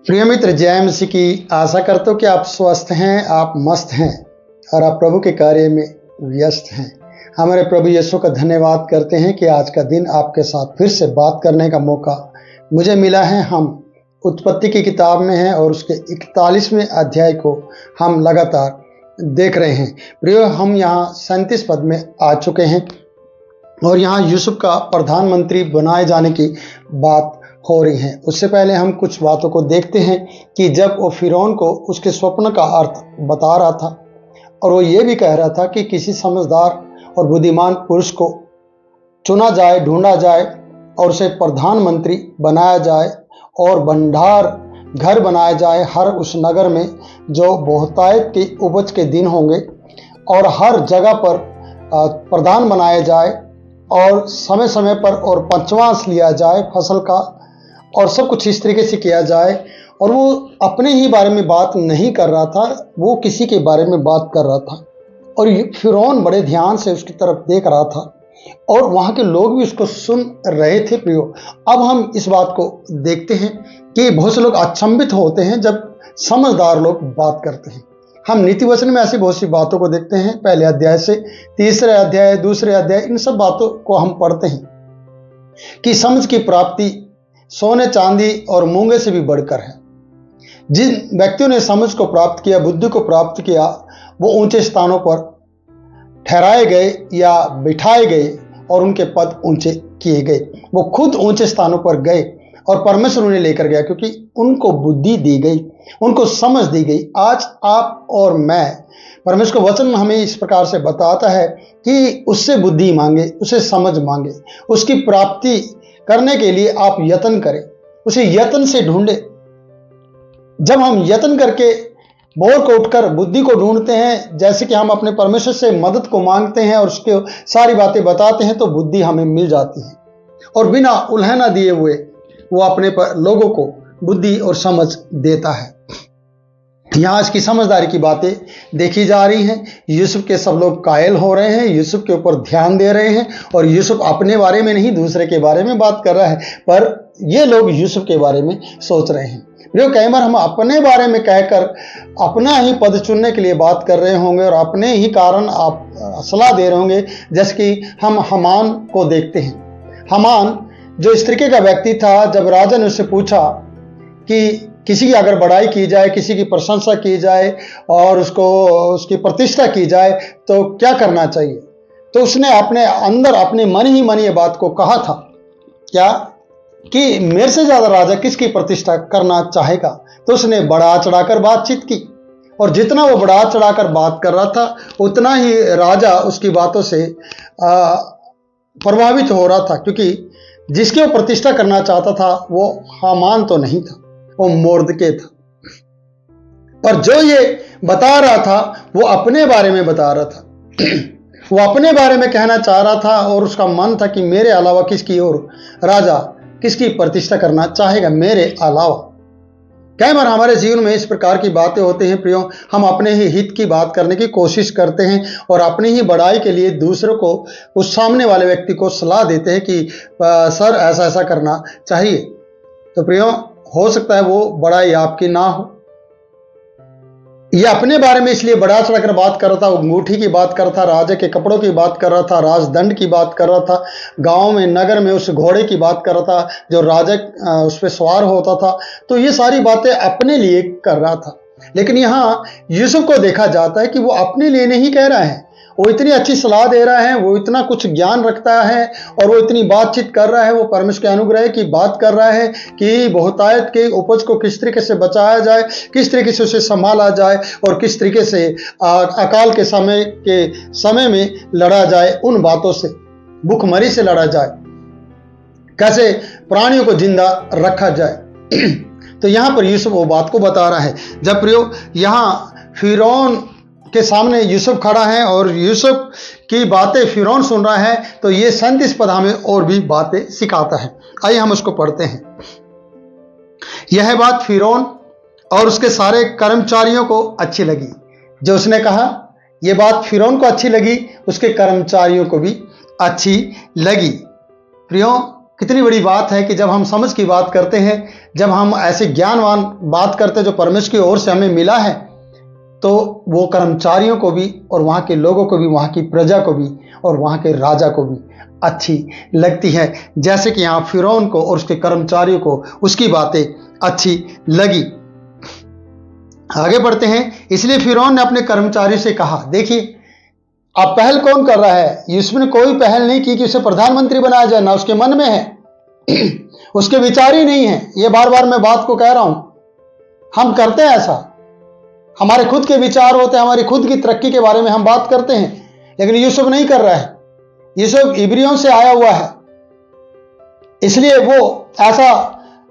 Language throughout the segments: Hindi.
प्रिय मित्र, जय मसीह की। आशा करता हूँ कि आप स्वस्थ हैं, आप मस्त हैं और आप प्रभु के कार्य में व्यस्त हैं। हमारे प्रभु यीशु का धन्यवाद करते हैं कि आज का दिन आपके साथ फिर से बात करने का मौका मुझे मिला है। हम उत्पत्ति की किताब में हैं और उसके 41वें अध्याय को हम लगातार देख रहे हैं। प्रियो, हम यहाँ 37 पद में आ चुके हैं और यहाँ यूसुफ का प्रधानमंत्री बनाए जाने की बात हो रही है। उससे पहले हम कुछ बातों को देखते हैं कि जब वो फिरौन को उसके स्वप्न का अर्थ बता रहा था और वो ये भी कह रहा था कि किसी समझदार और बुद्धिमान पुरुष को चुना जाए, ढूंढा जाए और उसे प्रधानमंत्री बनाया जाए और भंडार घर बनाया जाए हर उस नगर में जो बहुतायत की उपज के दिन होंगे, और हर जगह पर प्रधान बनाया जाए और समय समय पर और पंचवांश लिया जाए फसल का, और सब कुछ इस तरीके से किया जाए। और वो अपने ही बारे में बात नहीं कर रहा था, वो किसी के बारे में बात कर रहा था। और फिरौन बड़े ध्यान से उसकी तरफ देख रहा था और वहाँ के लोग भी उसको सुन रहे थे। प्रियो, अब हम इस बात को देखते हैं कि बहुत से लोग अचंभित होते हैं जब समझदार लोग बात करते हैं। हम नीति वचन में ऐसी बहुत सी बातों को देखते हैं। पहले अध्याय से तीसरे अध्याय, दूसरे अध्याय, इन सब बातों को हम पढ़ते हैं कि समझ की प्राप्ति सोने चांदी और मूंगे से भी बढ़कर है। जिन व्यक्तियों ने समझ को प्राप्त किया, बुद्धि को प्राप्त किया, वो ऊंचे स्थानों पर ठहराए गए या बिठाए गए और उनके पद ऊंचे किए गए। वो खुद ऊंचे स्थानों पर गए और परमेश्वर उन्हें लेकर गया, क्योंकि उनको बुद्धि दी गई, उनको समझ दी गई। आज आप और मैं, परमेश्वर का वचन हमें इस प्रकार से बताता है कि उससे बुद्धि मांगे, उसे समझ मांगे, उसकी प्राप्ति करने के लिए आप यत्न करें, उसे यत्न से ढूंढे। जब हम यत्न करके भोर को उठकर बुद्धि को ढूंढते हैं, जैसे कि हम अपने परमेश्वर से मदद को मांगते हैं और उसके सारी बातें बताते हैं, तो बुद्धि हमें मिल जाती है और बिना उल्हाना दिए हुए वो अपने पर लोगों को बुद्धि और समझ देता है। यहाँ इसकी समझदारी की बातें देखी जा रही हैं। यूसुफ के सब लोग कायल हो रहे हैं, यूसुफ के ऊपर ध्यान दे रहे हैं और यूसुफ अपने बारे में नहीं, दूसरे के बारे में बात कर रहा है, पर ये लोग यूसुफ के बारे में सोच रहे हैं। जो कई बार हम अपने बारे में कहकर अपना ही पद चुनने के लिए बात कर रहे होंगे और अपने ही कारण आप सलाह दे रहे होंगे। जैसे कि हम हामान को देखते हैं। हामान जो इस तरीके का व्यक्ति था, जब राजा ने उससे पूछा कि किसी की अगर बड़ाई की जाए, किसी की प्रशंसा की जाए और उसकी प्रतिष्ठा की जाए तो क्या करना चाहिए, तो उसने अपने अंदर अपने मन ही मन ये बात को कहा था, क्या कि मेरे से ज्यादा राजा किसकी प्रतिष्ठा करना चाहेगा। तो उसने बढ़ा चढ़ाकर बातचीत की और जितना वो बढ़ा चढ़ाकर बात कर रहा था उतना ही राजा उसकी बातों से प्रभावित हो रहा था, क्योंकि जिसकी वो प्रतिष्ठा करना चाहता था वो हामान तो नहीं था, वो मोर्दके था। और जो ये बता रहा था वो अपने बारे में बता रहा था वो अपने बारे में कहना चाह रहा था और उसका मन था कि मेरे अलावा किसकी और राजा किसकी प्रतिष्ठा करना चाहेगा मेरे अलावा। कई बार हमारे जीवन में इस प्रकार की बातें होती हैं प्रियो, हम अपने ही हित की बात करने की कोशिश करते हैं और अपनी ही बड़ाई के लिए दूसरों को, उस सामने वाले व्यक्ति को सलाह देते हैं कि सर ऐसा ऐसा करना चाहिए। तो प्रियो, हो सकता है वो बड़ाई आपकी ना हो। ये अपने बारे में इसलिए बढ़ा चढ़ाकर बात कर रहा था, अंगूठी की बात कर रहा था, राजा के कपड़ों की बात कर रहा था, राजदंड की बात कर रहा था, गांव में नगर में उस घोड़े की बात कर रहा था जो राजा उस पर सवार होता था। तो ये सारी बातें अपने लिए कर रहा था। लेकिन यहाँ यूसुफ को देखा जाता है कि वो अपने लिए नहीं कह रहा है, वो इतनी अच्छी सलाह दे रहा है, वो इतना कुछ ज्ञान रखता है और वो इतनी बातचीत कर रहा है, वो परमेश्वर के अनुग्रह की बात कर रहा है कि बहुतायत के उपज को किस तरीके से बचाया जाए, किस तरीके से उसे संभाला जाए और किस तरीके से अकाल के समय में लड़ा जाए, उन बातों से, भूखमरी से लड़ा जाए, कैसे प्राणियों को जिंदा रखा जाए। तो यहाँ पर यूसुफ वो बात को बता रहा है। जब प्रियो यहाँ फिरौन के सामने यूसुफ खड़ा है और यूसुफ की बातें फिरौन सुन रहा है, तो ये 37 पद हमें और भी बातें सिखाता है। आइए हम उसको पढ़ते हैं। यह बात फिरौन और उसके सारे कर्मचारियों को अच्छी लगी। जो उसने कहा, यह बात फिरौन को अच्छी लगी, उसके कर्मचारियों को भी अच्छी लगी। प्रियो, कितनी बड़ी बात है कि जब हम समझ की बात करते हैं, जब हम ऐसे ज्ञानवान बात करते हैं जो परमेश्वर की ओर से हमें मिला है, तो वो कर्मचारियों को भी और वहाँ के लोगों को भी, वहाँ की प्रजा को भी और वहाँ के राजा को भी अच्छी लगती है। जैसे कि यहाँ फिरौन को और उसके कर्मचारियों को उसकी बातें अच्छी लगी। आगे बढ़ते हैं। इसलिए फिरौन ने अपने कर्मचारियों से कहा, देखिए अब पहल कौन कर रहा है? यूसुफ ने कोई पहल नहीं की कि उसे प्रधानमंत्री बनाया जाए, ना उसके मन में है उसके विचार ही नहीं है। ये बार बार मैं बात को कह रहा हूं, हम करते हैं ऐसा, हमारे खुद के विचार होते हैं, हमारी खुद की तरक्की के बारे में हम बात करते हैं, लेकिन यूसुफ नहीं कर रहा है। यूसुफ इब्रियों से आया हुआ है, इसलिए वो ऐसा,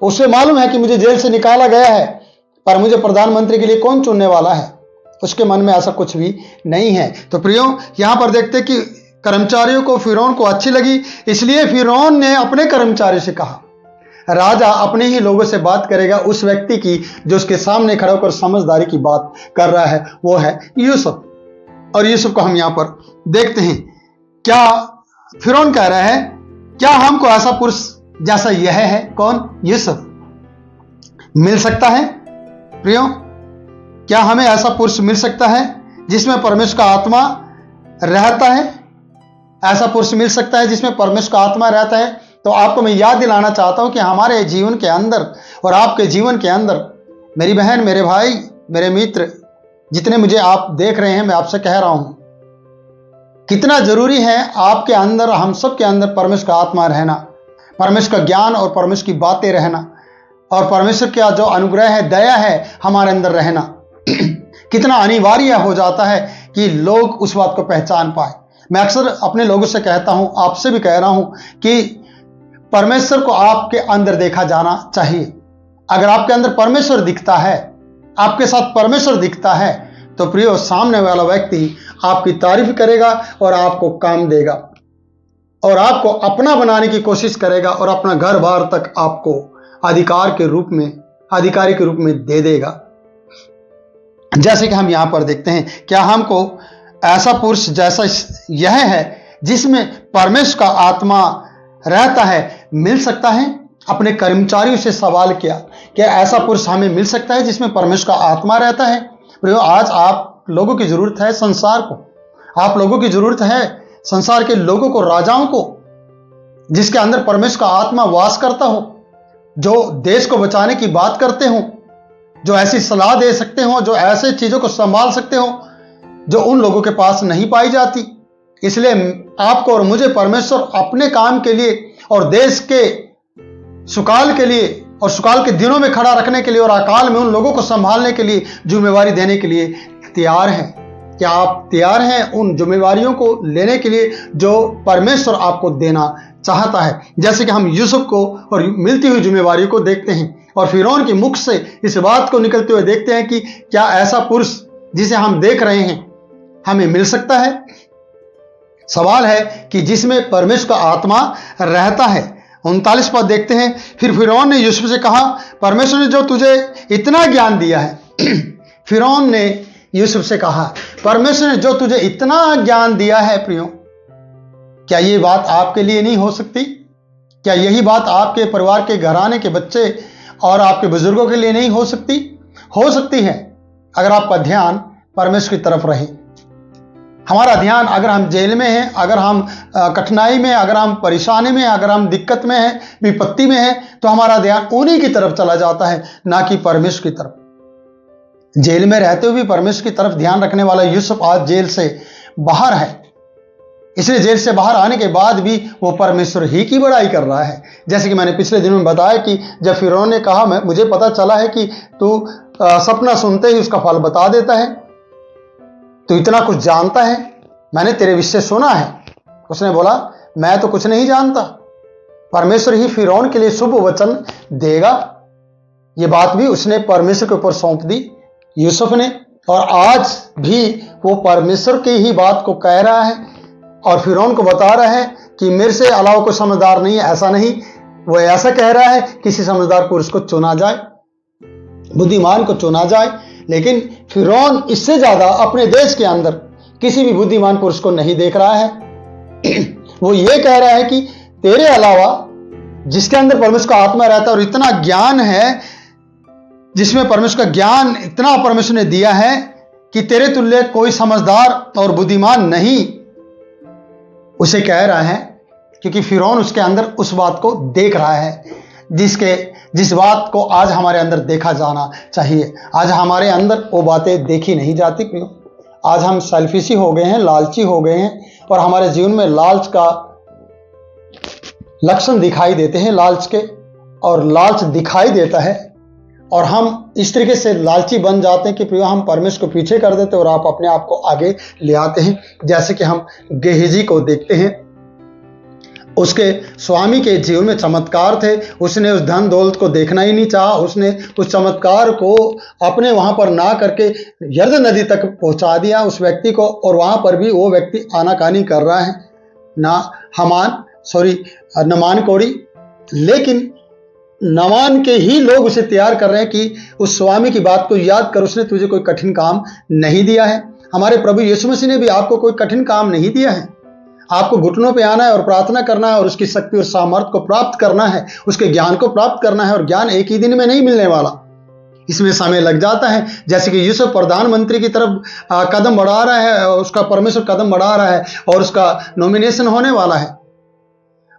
उसे मालूम है कि मुझे जेल से निकाला गया है, पर मुझे प्रधानमंत्री के लिए कौन चुनने वाला है, उसके मन में ऐसा कुछ भी नहीं है। तो प्रियो, यहां पर देखते कि कर्मचारियों को फिरौन को अच्छी लगी, इसलिए फिरौन ने अपने कर्मचारियों से कहा। राजा अपने ही लोगों से बात करेगा उस व्यक्ति की जो उसके सामने खड़ा होकर समझदारी की बात कर रहा है, वो है यूसुफ। और यूसुफ को हम यहां पर देखते हैं, क्या फिरौन कह रहा है, क्या हमको ऐसा पुरुष जैसा यह है, कौन? यूसुफ, मिल सकता है? प्रियो, क्या हमें ऐसा पुरुष मिल सकता है जिसमें परमेश्वर का आत्मा रहता है? ऐसा पुरुष मिल सकता है जिसमें परमेश्वर का आत्मा रहता है? तो आपको मैं याद दिलाना चाहता हूं कि हमारे जीवन के अंदर और आपके जीवन के अंदर, मेरी बहन, मेरे भाई, मेरे मित्र, जितने मुझे आप देख रहे हैं, मैं आपसे कह रहा हूं, कितना जरूरी है आपके अंदर, हम सब के अंदर परमेश्वर का आत्मा रहना, परमेश्वर का ज्ञान और परमेश्वर की बातें रहना, और परमेश्वर का जो अनुग्रह है, दया है, हमारे अंदर रहना कितना अनिवार्य हो जाता है कि लोग उस बात को पहचान पाए। मैं अक्सर अपने लोगों से कहता हूं, आपसे भी कह रहा हूं कि परमेश्वर को आपके अंदर देखा जाना चाहिए। अगर आपके अंदर परमेश्वर दिखता है, आपके साथ परमेश्वर दिखता है, तो प्रियो, सामने वाला व्यक्ति आपकी तारीफ करेगा और आपको काम देगा और आपको अपना बनाने की कोशिश करेगा और अपना घर बार तक आपको अधिकारी के रूप में दे देगा। जैसे कि हम यहां पर देखते हैं, क्या हमको ऐसा पुरुष जैसा यह है जिसमें परमेश्वर का आत्मा रहता है, मिल सकता है? अपने कर्मचारियों से सवाल किया, क्या ऐसा पुरुष हमें मिल सकता है जिसमें परमेश्वर का आत्मा रहता है? प्रियो, आज आप लोगों की जरूरत है संसार को, आप लोगों की जरूरत है संसार के लोगों को, राजाओं को, जिसके अंदर परमेश्वर का आत्मा वास करता हो, जो देश को बचाने की बात करते हो, जो ऐसी सलाह दे सकते हो, जो ऐसे चीजों को संभाल सकते हो जो उन लोगों के पास नहीं पाई जाती। इसलिए आपको और मुझे परमेश्वर अपने काम के लिए और देश के सुकाल के लिए और सुकाल के दिनों में खड़ा रखने के लिए और अकाल में उन लोगों को संभालने के लिए जिम्मेवारी देने के लिए तैयार है। क्या आप तैयार हैं उन जिम्मेवारियों को लेने के लिए जो परमेश्वर आपको देना चाहता है? जैसे कि हम यूसुफ को और मिलती हुई जिम्मेवारियों को देखते हैं और फिरौन के मुख से इस बात को निकलते हुए देखते हैं कि क्या ऐसा पुरुष जिसे हम देख रहे हैं हमें मिल सकता है? सवाल है कि जिसमें परमेश्वर का आत्मा रहता है। 39 पद देखते हैं। फिर फिरौन ने यूसुफ से कहा, परमेश्वर ने जो तुझे इतना ज्ञान दिया है फिरौन ने यूसुफ से कहा, परमेश्वर ने जो तुझे इतना ज्ञान दिया है, प्रियो, क्या ये बात आपके लिए नहीं हो सकती? क्या यही बात आपके परिवार के घराने के बच्चे और आपके बुजुर्गों के लिए नहीं हो सकती? हो सकती है, अगर आपका ध्यान परमेश्वर की तरफ रहे। हमारा ध्यान, अगर हम जेल में हैं, अगर हम कठिनाई में, अगर हम परेशानी में, अगर हम दिक्कत में हैं, विपत्ति में हैं, तो हमारा ध्यान उन्हीं की तरफ चला जाता है, ना कि परमेश्वर की तरफ। जेल में रहते हुए भी परमेश्वर की तरफ ध्यान रखने वाला यूसुफ आज जेल से बाहर है, इसलिए जेल से बाहर आने के बाद भी वो परमेश्वर ही की बड़ाई कर रहा है। जैसे कि मैंने पिछले दिनों में बताया कि जब फिरौन ने कहा, मुझे पता चला है कि तू सपना सुनते ही उसका फल बता देता है, तू इतना कुछ जानता है, मैंने तेरे विषय सुना है। उसने बोला, मैं तो कुछ नहीं जानता, परमेश्वर ही फिरौन के लिए शुभ वचन देगा। ये बात भी उसने परमेश्वर के ऊपर सौंप दी यूसुफ ने, और आज भी वो परमेश्वर की ही बात को कह रहा है और फिरौन को बता रहा है कि मेरे से अलावा कोई समझदार नहीं है। ऐसा नहीं, वो ऐसा कह रहा है किसी समझदार पुरुष को चुना जाए, बुद्धिमान को चुना जाए, लेकिन फिरौन इससे ज्यादा अपने देश के अंदर किसी भी बुद्धिमान पुरुष को नहीं देख रहा है। वो ये कह रहा है कि तेरे अलावा जिसके अंदर परमेश्वर का आत्मा रहता है और इतना ज्ञान है, जिसमें परमेश्वर का ज्ञान इतना परमेश्वर ने दिया है कि तेरे तुल्य कोई समझदार और बुद्धिमान नहीं, उसे कह रहा है। क्योंकि फिरौन उसके अंदर उस बात को देख रहा है जिस बात को आज हमारे अंदर देखा जाना चाहिए। आज हमारे अंदर वो बातें देखी नहीं जाती। आज हम सेल्फिशी हो गए हैं, लालची हो गए हैं, और हमारे जीवन में लालच का लक्षण दिखाई देते हैं, लालच के, और लालच दिखाई देता है, और हम इस तरीके से लालची बन जाते हैं कि प्रियो हम परमेश्वर को पीछे कर देते और आप अपने आप को आगे ले आते हैं। जैसे कि हम गेहजी को देखते हैं, उसके स्वामी के जीवन में चमत्कार थे, उसने उस धन दौलत को देखना ही नहीं चाहा, उसने उस चमत्कार को अपने वहां पर ना करके यर्दन नदी तक पहुंचा दिया उस व्यक्ति को, और वहां पर भी वो व्यक्ति आनाकानी कर रहा है नमान कोड़ी। लेकिन नमान के ही लोग उसे तैयार कर रहे हैं कि उस स्वामी की बात को याद कर, उसने तुझे कोई कठिन काम नहीं दिया है। हमारे प्रभु यीशु मसीह ने भी आपको कोई कठिन काम नहीं दिया है। आपको घुटनों पे आना है और प्रार्थना करना है और उसकी शक्ति और सामर्थ्य को प्राप्त करना है, उसके ज्ञान को प्राप्त करना है, और ज्ञान एक ही दिन में नहीं मिलने वाला, इसमें समय लग जाता है। जैसे कि यूसुफ प्रधानमंत्री की तरफ कदम बढ़ा रहा है, उसका परमेश्वर कदम बढ़ा रहा है, और उसका नॉमिनेशन होने वाला है,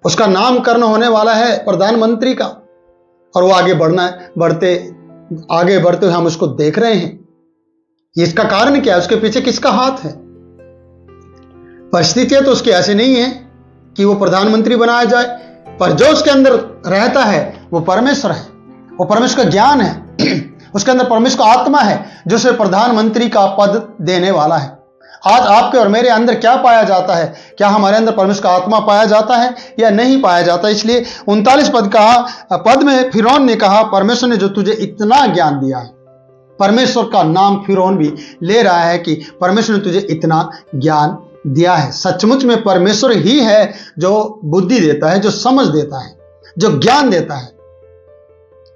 उसका नामकरण होने वाला है प्रधानमंत्री का, और वो आगे बढ़ते हुए हम उसको देख रहे हैं। इसका कारण क्या है? उसके पीछे किसका हाथ है? परिस्थितियां तो उसकी ऐसी नहीं है कि वो प्रधानमंत्री बनाया जाए, पर जो उसके अंदर रहता है वो परमेश्वर है, वो परमेश्वर का ज्ञान है, उसके अंदर परमेश्वर का आत्मा है जो उसे प्रधानमंत्री का पद देने वाला है। आज आपके और मेरे अंदर क्या पाया जाता है? क्या हमारे अंदर परमेश्वर का आत्मा पाया जाता है या नहीं पाया जाता? इसलिए 39 पद में फिरौन ने कहा, परमेश्वर ने जो तुझे इतना ज्ञान दिया है, परमेश्वर का नाम फिरौन भी ले रहा है कि परमेश्वर ने तुझे इतना ज्ञान दिया है। सचमुच में परमेश्वर ही है जो बुद्धि देता है, जो समझ देता है, जो ज्ञान देता है,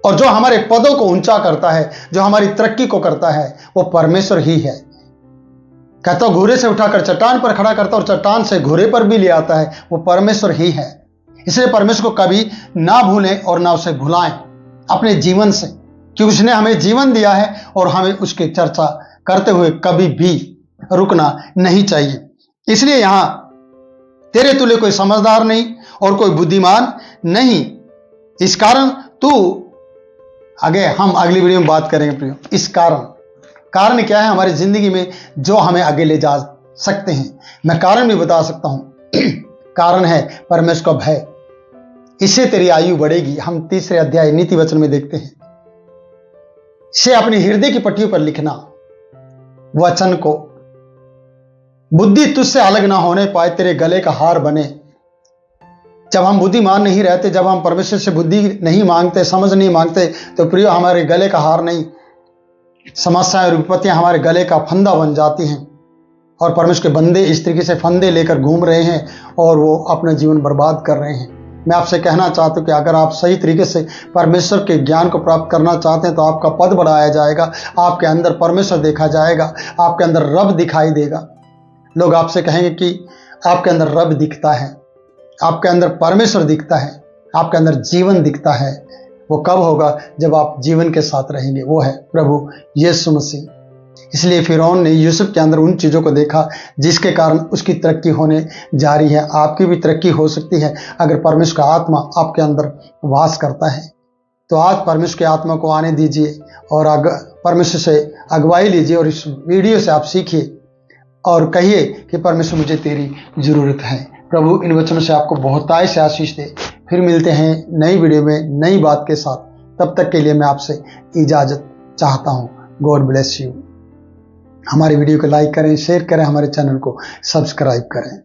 और जो हमारे पदों को ऊंचा करता है, जो हमारी तरक्की को करता है, वो परमेश्वर ही है। कहता घोड़े से उठाकर चट्टान पर खड़ा करता और चट्टान से घोड़े पर भी ले आता है, वो परमेश्वर ही है। इसलिए परमेश्वर को कभी ना भूलें और ना उसे भुलाएं अपने जीवन से, क्योंकि उसने हमें जीवन दिया है और हमें उसकी चर्चा करते हुए कभी भी रुकना नहीं चाहिए। इसलिए यहां तेरे तुल्य कोई समझदार नहीं और कोई बुद्धिमान नहीं, इस कारण तू, हम अगली वीडियो में बात करेंगे प्रियो। इस कारण क्या है हमारी जिंदगी में जो हमें आगे ले जा सकते हैं? मैं कारण भी बता सकता हूं। कारण है परमेश्वर का भय, इससे तेरी आयु बढ़ेगी। हम 3 अध्याय नीति वचन में देखते हैं, इसे अपनी हृदय की पट्टियों पर लिखना, वचन को। बुद्धि तुझसे अलग ना होने पाए, तेरे गले का हार बने। जब हम बुद्धिमान नहीं रहते, जब हम परमेश्वर से बुद्धि नहीं मांगते, समझ नहीं मांगते, तो प्रियो हमारे गले का हार नहीं, समस्याएं और विपत्तियां हमारे गले का फंदा बन जाती हैं, और परमेश्वर के बंदे इस तरीके से फंदे लेकर घूम रहे हैं और वो अपना जीवन बर्बाद कर रहे हैं। मैं आपसे कहना चाहता हूं कि अगर आप सही तरीके से परमेश्वर के ज्ञान को प्राप्त करना चाहते हैं तो आपका पद बढ़ाया जाएगा, आपके अंदर परमेश्वर देखा जाएगा, आपके अंदर रब दिखाई देगा। लोग आपसे कहेंगे कि आपके अंदर रब दिखता है, आपके अंदर परमेश्वर दिखता है, आपके अंदर जीवन दिखता है। वो कब होगा? जब आप जीवन के साथ रहेंगे, वो है प्रभु यीशु मसीह। इसलिए फिरौन ने यूसुफ के अंदर उन चीज़ों को देखा जिसके कारण उसकी तरक्की होने जा रही है। आपकी भी तरक्की हो सकती है अगर परमेश्वर का आत्मा आपके अंदर वास करता है। तो आज परमेश्वर के आत्मा को आने दीजिए और परमेश्वर से अगुवाई लीजिए, और इस वीडियो से आप सीखिए और कहिए कि परमेश्वर मुझे तेरी जरूरत है। प्रभु इन वचनों से आपको बहुतायत से आशीष दे। फिर मिलते हैं नई वीडियो में नई बात के साथ। तब तक के लिए मैं आपसे इजाज़त चाहता हूँ। God bless you. हमारी वीडियो को लाइक करें, शेयर करें, हमारे चैनल को सब्सक्राइब करें।